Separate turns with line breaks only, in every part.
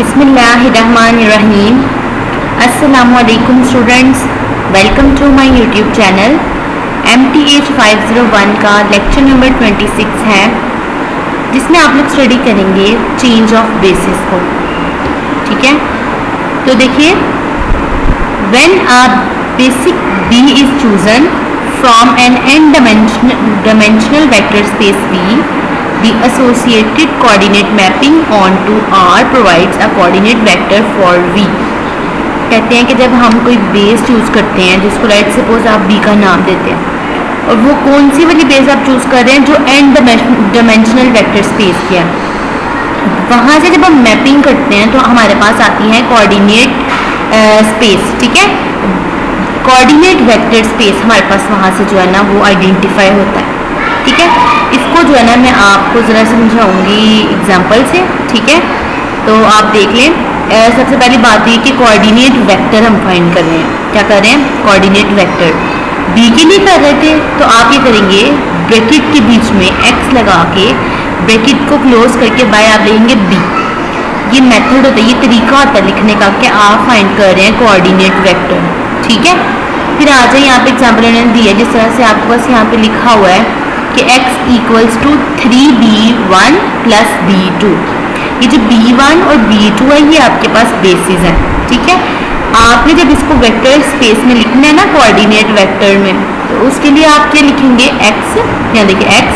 बिस्मिल्लाहिर्रहमानिर्रहीम। अस्सलामुअलैकुम students, welcome to my YouTube channel. MTH 501 का लेक्चर नंबर 26 है, जिसमें आप लोग स्टडी करेंगे चेंज ऑफ बेसिस को। ठीक है, तो देखिए, when a basic B is chosen from an n dimensional vector space V, the associated coordinate mapping onto R provides a coordinate vector for V। कहते हैं कि जब हम कोई बेस चूज़ करते हैं, जिसको लेट सपोज आप B का नाम देते हैं, और वो कौन सी वाली बेस आप चूज़ कर रहे हैं जो n dimensional vector space की है, वहाँ से जब हम मैपिंग करते हैं तो हमारे पास आती है कोऑर्डिनेट स्पेस। ठीक है, कोऑर्डिनेट वेक्टर स्पेस हमारे पास वहाँ से जो है ना वो आइडेंटिफाई होता है। ठीक है, इसको जो है ना मैं आपको ज़रा समझाऊंगी एग्जांपल से। ठीक है, तो आप देख लें। सबसे पहली बात ये कि कोऑर्डिनेट वेक्टर हम फाइंड कर रहे हैं। क्या कर रहे हैं? कोऑर्डिनेट वेक्टर बी के लिए कर रहे थे, तो आप ये करेंगे ब्रैकेट के बीच में x लगा के ब्रैकेट को क्लोज करके बाय आप लिखेंगे b। ये मेथड होता है, ये तरीका होता है लिखने का कि आप फाइंड कर रहे हैं कोऑर्डिनेट वेक्टर। ठीक है, फिर आ जाए यहाँ पे एग्जाम्पल इन्होंने दिया, जिस तरह से आपके पास यहाँ पे लिखा हुआ है कि x equals to 3b1 plus b2। ये जो b1 और b2 है ये आपके पास बेसिस है। ठीक है, आपने जब इसको वेक्टर स्पेस में लिखना है ना कोऑर्डिनेट वेक्टर में, तो उसके लिए आप क्या लिखेंगे? x, यहाँ देखिए x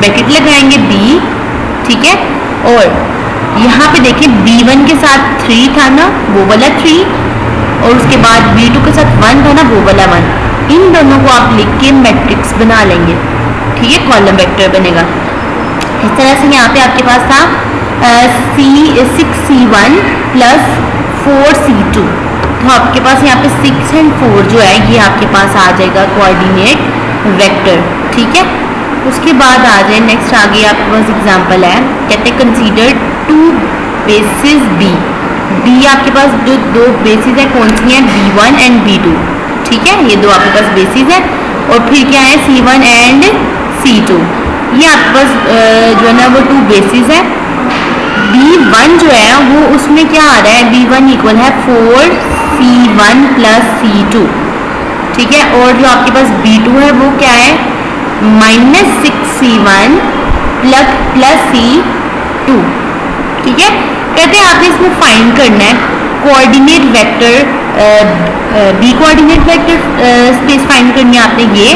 ब्रैकेट लगाएंगे b। ठीक है, और यहाँ पे देखिए b1 के साथ 3 था ना, वो वाला 3, और उसके बाद b2 के साथ 1 था ना, वो वाला 1। इन दोनों को आप लिख के मैट्रिक्स बना लेंगे। ठीक है, कॉलम वेक्टर बनेगा। इस तरह से यहाँ पे आपके पास था 6c1 प्लस 4c2, तो आपके पास यहाँ पे 6 और 4 जो है ये आपके पास आ जाएगा कोऑर्डिनेट वेक्टर। ठीक है, उसके बाद आ जाए नेक्स्ट, आगे आपके पास एग्जांपल है, कहते हैं कंसीडर 2 बेसिस B आपके पास जो 2 बेसिस है कौन सी हैं? B1 and B2। ठीक है, ये दो आपके पास बेसिस है, और फिर क्या है? C1 and C2। ये आपके पास जो है ना वो 2 बेसिस है। B1 जो है वो उसमें क्या आ रहा है? B1 इक्वल है 4c1 प्लस c2। ठीक है, और जो आपके पास B2 है वो क्या है? -6c1 plus c2। ठीक है, कहते हैं आपने इसमें फाइंड करना है coordinate vector B coordinate vector space find करनी है आपने ये।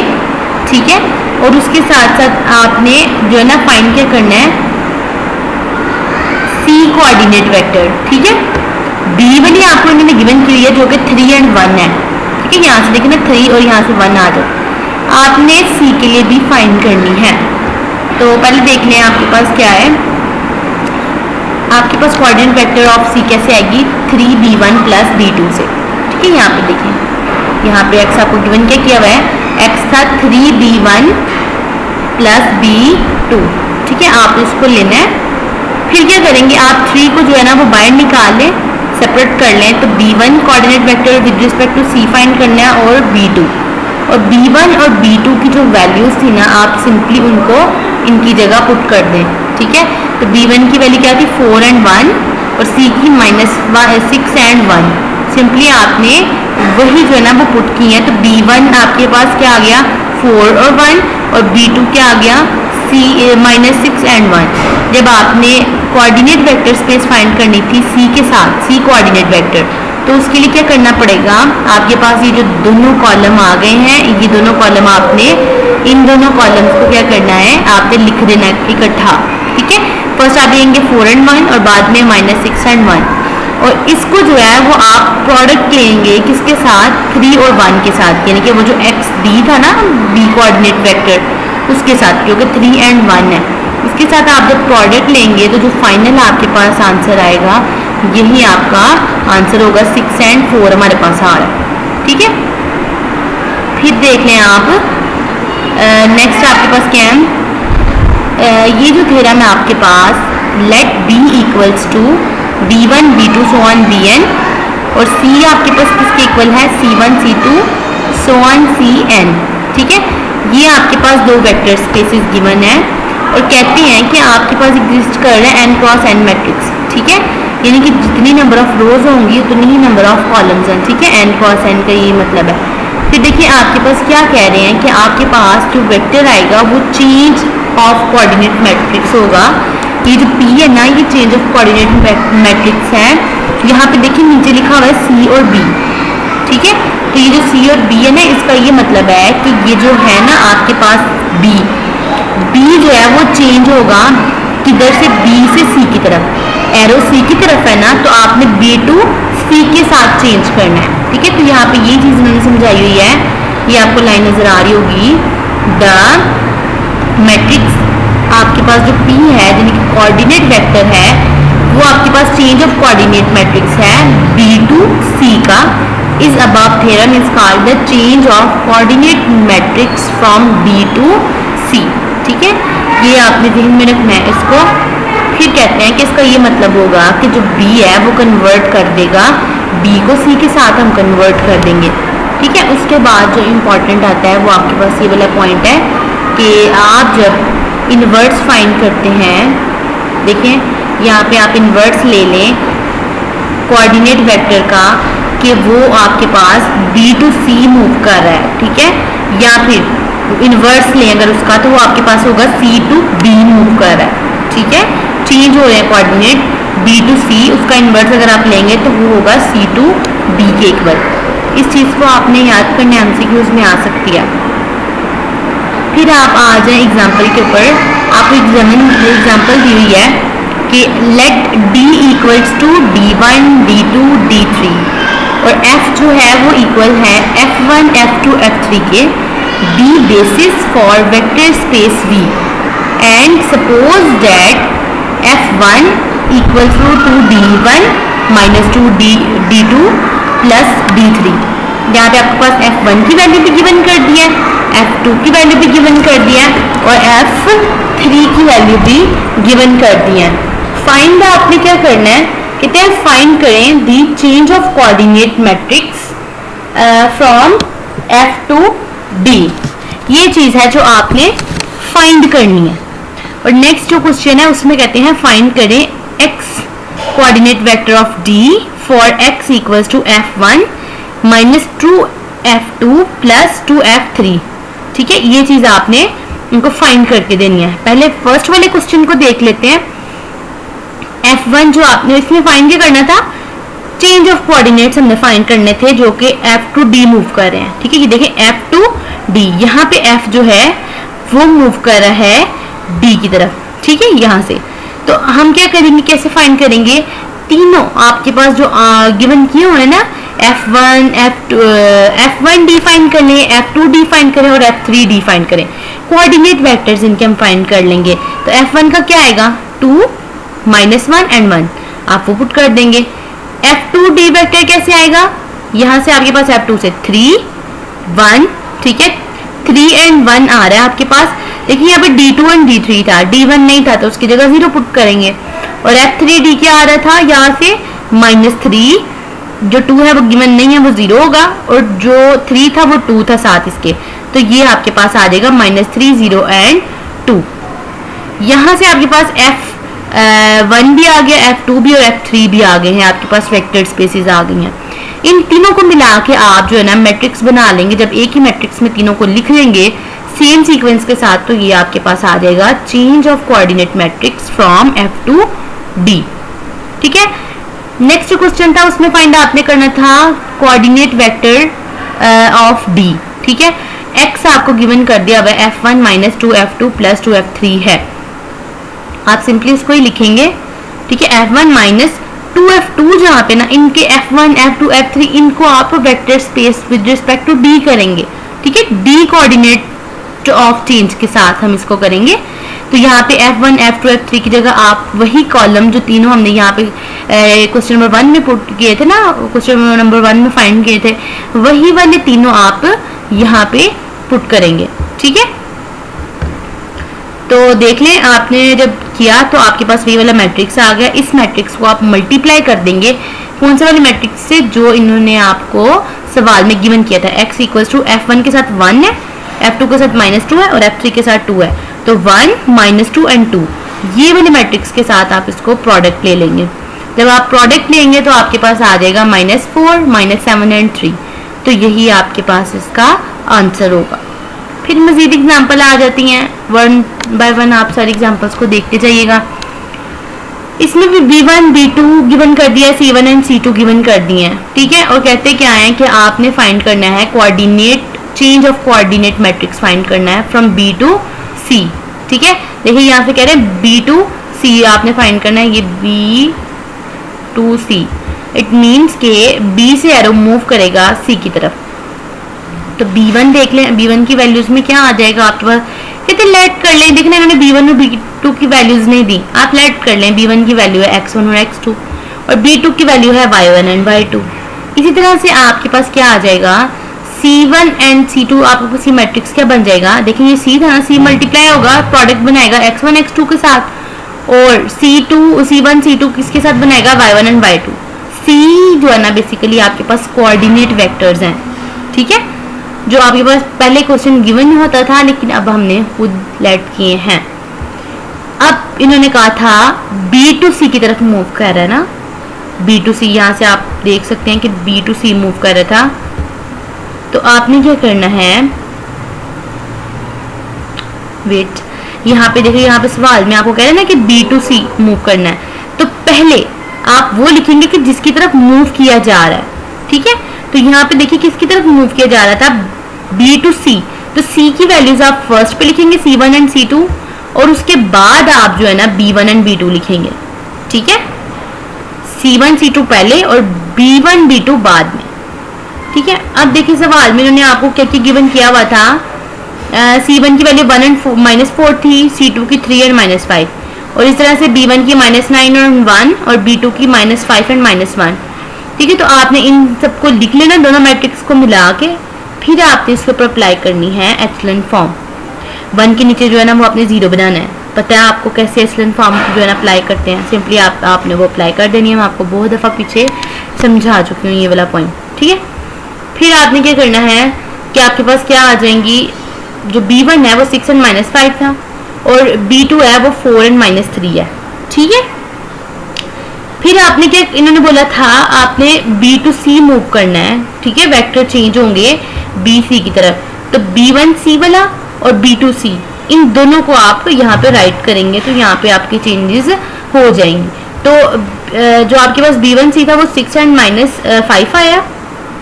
ठीक है, और उसके साथ साथ आपने जो है ना फाइंड क्या करना है? C coordinate vector. ठीक है, B वाली आपको इन्होंने गिवन की है जो कि 3 और 1 है। ठीक है, यहाँ से देखिए ना 3 और यहाँ से 1 आ जाए। आपने C के लिए भी फाइंड करनी है, तो पहले देख लें आपके पास क्या है। आपके पास कोऑर्डिनेट वेक्टर ऑफ C कैसे आएगी? 3b1 प्लस b2 से। ठीक है, यहाँ पे देखिए, यहाँ पे x आपको गिवन क्या किया हुआ है? x था 3b1 प्लस b2। ठीक है, आप इसको लेना है। फिर क्या करेंगे? आप 3 को जो है ना वो बाहर निकाल लें, सेपरेट कर लें, तो b1 coordinate vector with respect to C find करना है, और b2, और b1 और b2 की जो वैल्यूज थी ना, आप सिंपली उनको इनकी जगह पुट कर दें। ठीक है, तो b1 की वैल्यू क्या थी? 4 और 1, और C की -6 और 1। सिंपली आपने वही जो है ना वो पुट की है, तो b1 आपके पास क्या आ गया? 4 और 1, और b2 क्या आ गया? -6 और 1। जब आपने कोऑर्डिनेट वेक्टर स्पेस फाइंड करनी थी C के साथ, C कोऑर्डिनेट वेक्टर, तो उसके लिए क्या करना पड़ेगा? आपके पास ये जो दोनों कॉलम आ गए हैं, ये दोनों कॉलम आपने इन दोनों कॉलम्स को क्या करना है? आपने लिख देना इकट्ठा। ठीक है, फर्स्ट आप लेंगे 4 और 1, और बाद में -6 और 1, और इसको जो है वो आप प्रोडक्ट लेंगे किसके साथ? 3 और 1 के साथ, यानी कि वो जो XD था ना B कोऑर्डिनेट वेक्टर, उसके साथ, जो कि 3 और 1 है, उसके साथ आप जब प्रोडक्ट लेंगे तो जो फाइनल आपके पास आंसर आएगा यही आपका आंसर होगा। 6 और 4 हमारे पास आ रहा है। ठीक है, फिर देख लें आप नेक्स्ट आपके पास क्या है? ये जो थ्योरम है आपके पास, let B equals to B1 B2 so on Bn, और C आपके पास किसके इक्वल है? C1 C2 so on Cn। ठीक है, ये आपके पास 2 वेक्टर स्पेसेस गिवन है, और कहते हैं कि आपके पास एग्जिस्ट कर रहा है n क्रॉस n मैट्रिक्स। ठीक है, यानी कि जितनी नंबर ऑफ रोज होंगी उतनी ही नंबर ऑफ कॉलम्स हैं, ठीक है, n क्रॉस n का ये मतलब है। फिर देखिए आपके पास क्या कह रहे हैं कि आपके पास जो वेक्टर आएगा वो चेंज ऑफ कोऑर्डिनेट मैट्रिक्स होगा। ये जो p है ना, ये चेंज ऑफ कोऑर्डिनेट मैट्रिक्स है। यहाँ पे देखिए नीचे लिखा हुआ है c और b, ठीक है, तो ये जो c और b है ना, इसका ये मतलब है कि ये जो है ना आपके पास b जो है वो चेंज होगा किधर से, b से c की तरफ। एरो c की तरफ है ना, तो आपने b टू c के साथ चेंज करना है, ठीक है। तो यहाँ पे ये चीज़ मैंने समझाई हुई है, ये आपको लाइन नजर आ रही होगी। द मैट्रिक्स, आपके पास जो p है यानी कि कोऑर्डिनेट वेक्टर है, वो आपके पास चेंज ऑफ कोऑर्डिनेट मैट्रिक्स है b टू c का। Is above theorem is called the change of coordinate matrix from b to c, ठीक है। ये आपने ध्यान में रखना है इसको। फिर कहते हैं कि इसका ये मतलब होगा कि जो b है वो कन्वर्ट कर देगा, b को c के साथ हम कन्वर्ट कर देंगे, ठीक है। उसके बाद जो इम्पोर्टेंट आता है वो आपके पास ये वाला पॉइंट है कि आप जब इन्वर्स फाइंड करते हैं, देखें यहाँ पे आप इन्वर्स ले लें कोऑर्डिनेट वेक्टर का कि वो आपके पास b टू c मूव कर रहा है, ठीक है, या फिर इन्वर्स लें अगर उसका, तो वो आपके पास होगा c टू b मूव कर रहा है, ठीक है। चेंज हो रहे हैं कोऑर्डिनेट b टू c, उसका इन्वर्स अगर आप लेंगे तो वो होगा c टू b के इक्वल। इस चीज़ को आपने याद करने एमसीक्यूज में आ सकती है। फिर आप आ जाए एग्जाम्पल के ऊपर। आपको एग्जाम्पल दी हुई है कि late d equals to d1 d2 d3 और f जो है वो इक्वल है f1 f2 f3 के d basis for vector space v and suppose that f1 equals to d1 minus 2 d2 plus d3। यहाँ पे आपके पास f1 की वैल्यू भी गिवन कर दिया है, f2 की वैल्यू भी गिवन कर दिया है और f3 की वैल्यू भी गिवन कर दी है। फाइंड आपने क्या करना है, कहते हैं फाइंड करें the change of coordinate matrix from f to d। ये चीज़ है जो आपने फाइंड करनी है। और नेक्स्ट जो क्वेश्चन है उसमें कहते हैं फाइंड करें x coordinate vector of d for x equals to f1 minus 2f2 plus 2f3, ठीक है। ये चीज़ आपने उनको फाइंड करके देनी है। पहले फर्स्ट वाले क्वेश्चन को देख लेते हैं। f1 जो आपने इसमें फाइंड क्या करना था, चेंज ऑफ कोऑर्डिनेट्स हमने फाइंड करने थे जो कि f टू d मूव कर रहे हैं, ठीक है। ये देखें f टू d, यहाँ पे f जो है वो मूव कर रहा है d की तरफ, ठीक है, यहाँ से। तो हम क्या करेंगे, कैसे फाइंड करेंगे, तीनों आपके पास जो गिवन किए हुए हैं ना, f1 d फाइंड कर लें, f2 d फाइंड करें और f3 d फाइंड करें। कोऑर्डिनेट वेक्टर्स इनके हम फाइंड कर लेंगे। तो f1 का क्या आएगा, 2 -1 एंड 1, आप वो पुट कर देंगे। f2 d वेक्टर कैसे आएगा, यहाँ से आपके पास f2 से 3 1, ठीक है, 3 एंड 1 आ रहा है आपके पास। देखिए यहाँ पे d2 एंड d3 था, d1 नहीं था तो उसकी जगह 0 पुट करेंगे। और f3d क्या आ रहा था, यहाँ से -3, जो 2 है वो गिवन नहीं है वो 0 होगा और जो 3 था वो 2 था साथ इसके, तो ये आपके पास आ जाएगा -3 0 एंड 2। यहाँ से आपके पास f1 भी आ गया, f2 भी और f3 भी आ गए हैं, आपके पास वेक्टर स्पेसेस आ गई हैं। इन तीनों को मिला के आप जो है ना मैट्रिक्स बना लेंगे। जब एक ही मैट्रिक्स में तीनों को लिख लेंगे सेम सीक्वेंस के साथ, तो ये आपके पास आ जाएगा change of coordinate matrix from f to d, ठीक है। नेक्स्ट क्वेश्चन था उसमें फाइंड आपने करना था कोऑर्डिनेट वेक्टर ऑफ d, ठीक है। x आपको गिवन कर दिया हुआ f1 minus 2f2 plus 2f3 है, आप सिंपली उसको ही लिखेंगे, ठीक है। f1 माइनस 2f2 जहाँ पे ना इनके f1 f2 f3 इनको आप vector space with respect to d करेंगे, ठीक है। d कोऑर्डिनेट ऑफ चेंज के साथ हम इसको करेंगे। तो यहाँ पे f1 f2 f3 की जगह आप वही कॉलम जो तीनों हमने यहाँ पे क्वेश्चन नंबर 1 में पुट किए थे ना, क्वेश्चन नंबर 1 में फाइंड किए थे, वही वाले तीनों आप यहाँ पे पुट करेंगे, ठीक है। तो देख लें आपने जब किया तो आपके पास वही वाला मैट्रिक्स आ गया। इस मैट्रिक्स को आप मल्टीप्लाई कर देंगे कौन से वाले मैट्रिक्स से, जो इन्होंने आपको सवाल में गिवन किया था। x इक्वल्स टू f1 के साथ 1 है, f2 के साथ -2 है और f3 के साथ 2 है, तो 1 -2 एंड 2 ये वाले मैट्रिक्स के साथ आप इसको प्रोडक्ट ले लेंगे। जब आप प्रोडक्ट लेंगे तो आपके पास आ जाएगा -4, -7 एंड 3। तो यही आपके पास इसका आंसर होगा। फिर मजीद एग्जाम्पल आ जाती हैं, वन बाय वन आप सारे एग्जाम्पल्स को देखते जाइएगा। इसमें भी B1 B2 गिवन कर दिया है, C1 एंड C2 गिवन कर दिए हैं, ठीक है। और कहते क्या है कि आपने फाइंड करना है coordinate, change of coordinate matrix find करना है फ्रॉम B to C, ठीक है। देखिए यहाँ से कह रहे हैं B to C आपने फाइंड करना है, ये B to C। It means के B से एरो मूव करेगा C की तरफ। तो B1 देख लें, B1 की वैल्यूज में क्या आ जाएगा आपके पास, कहते लेट कर लें। देखना इन्होंने B1 और B2 की वैल्यूज नहीं दी, आप लेट कर लें। B1 की वैल्यू है x1 और x2 और B2 की वैल्यू है y1 एंड y2। इसी तरह से आपके पास क्या आ जाएगा, C1 एंड C2 आपको C मैट्रिक्स क्या बन जाएगा। देखिए ये C था ना, C मल्टीप्लाई होगा, प्रोडक्ट बनाएगा x1 x2 के साथ, और C1 C2 किसके साथ बनाएगा, y1 एंड y2। C जो है ना बेसिकली आपके पास कोऑर्डिनेट वेक्टर्स हैं, ठीक है, जो आपके पास पहले क्वेश्चन गिवन होता था लेकिन अब हमने खुद लेट किए हैं। अब इन्होंने कहा था B to C की तरफ मूव कर रहा है ना, B to C, यहाँ से आप देख सकते हैं कि B to C मूव कर रहा था। तो आपने क्या करना है, वेट, यहाँ पे देखिए, यहाँ पे सवाल में आपको कह रहे हैं ना कि B to C मूव करना है, तो पहले आप वो लिखेंगे कि जिसकी तरफ मूव किया जा रहा है, ठीक है। तो यहाँ पे देखिए किसकी तरफ मूव किया जा रहा था, B to C। तो C की वैल्यूज आप फर्स्ट पे लिखेंगे, C1 एंड C2, और उसके बाद आप जो है ना B1 एंड B2 लिखेंगे, ठीक है। C1 C2 पहले और B1 B2 बाद में, ठीक है। अब देखिए सवाल में इन्होंने आपको क्या क्या गिवन किया हुआ था, C1 की वैल्यू 1 एंड -4 थी, C2 की 3 एंड -5, और इस तरह से B1 की -9 और 1 और B2 की -5 एंड -1, ठीक है। तो आपने इन सबको लिख लेना, दोनों मैट्रिक्स को मिला के, फिर आपने इसके ऊपर अप्लाई करनी है एचलन फॉर्म। 1 के नीचे जो है ना वो आपने 0 बनाना है। पता है आपको कैसे एचलन फॉर्म जो है ना अप्लाई करते हैं, सिंपली आपने वो अप्लाई कर देनी है। मैं आपको बहुत दफ़ा पीछे समझा चुकी हूँ ये वाला पॉइंट, ठीक है। फिर आपने क्या करना है कि आपके पास क्या आ जाएंगी, जो B1 है वो 6 एंड -5 था, और B2 है वो 4 एंड -3 है, ठीक है। फिर आपने क्या, इन्होंने बोला था आपने B to C मूव करना है, ठीक है, वेक्टर चेंज होंगे B C की तरफ। तो B1 C वाला और B to C, इन दोनों को आप यहाँ पे राइट करेंगे, तो यहाँ पे आपके चेंजेस हो जाएंगे। तो जो आपके पास B1 C था वो 6 एंड -5 आया,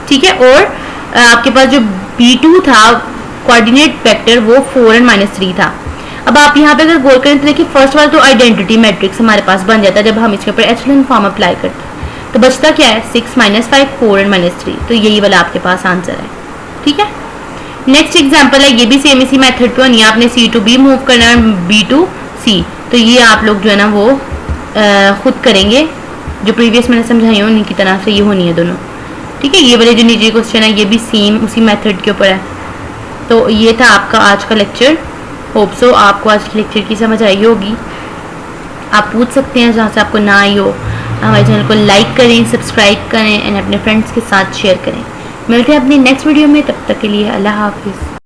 ठीक है, और आपके पास जो B2 था कोऑर्डिनेट वेक्टर वो 4 एंड -3 था। अब आप यहाँ पे अगर गौर करें तो देखिए फर्स्ट वाला तो आइडेंटिटी मैट्रिक्स हमारे पास बन जाता है जब हम इसके ऊपर एचलन फॉर्म अप्लाई करते हैं। तो बचता क्या है, 6 -5 4 एंड -3, तो यही वाला आपके पास आंसर है, ठीक है। नेक्स्ट एग्जांपल है, ये भी सेम इसी मेथड पे होनी है, आपने C to B मूव करना है, B to C। तो ये आप लोग जो है ना वो खुद करेंगे, जो प्रीवियस मैंने समझाई है उन्हीं की तरह से ये होनी है दोनों, ठीक है। ये वाले जो नीचे क्वेश्चन है ये भी सेम उसी मेथड के ऊपर है। तो ये था आपका आज का लेक्चर। होप सो आपको आज के लेक्चर की समझ आई होगी। आप पूछ सकते हैं जहाँ से आपको ना आई हो। हमारे चैनल को लाइक करें, सब्सक्राइब करें एंड अपने फ्रेंड्स के साथ शेयर करें। मिलते हैं अपनी नेक्स्ट वीडियो में, तब तक के लिए अल्लाह हाफिज़।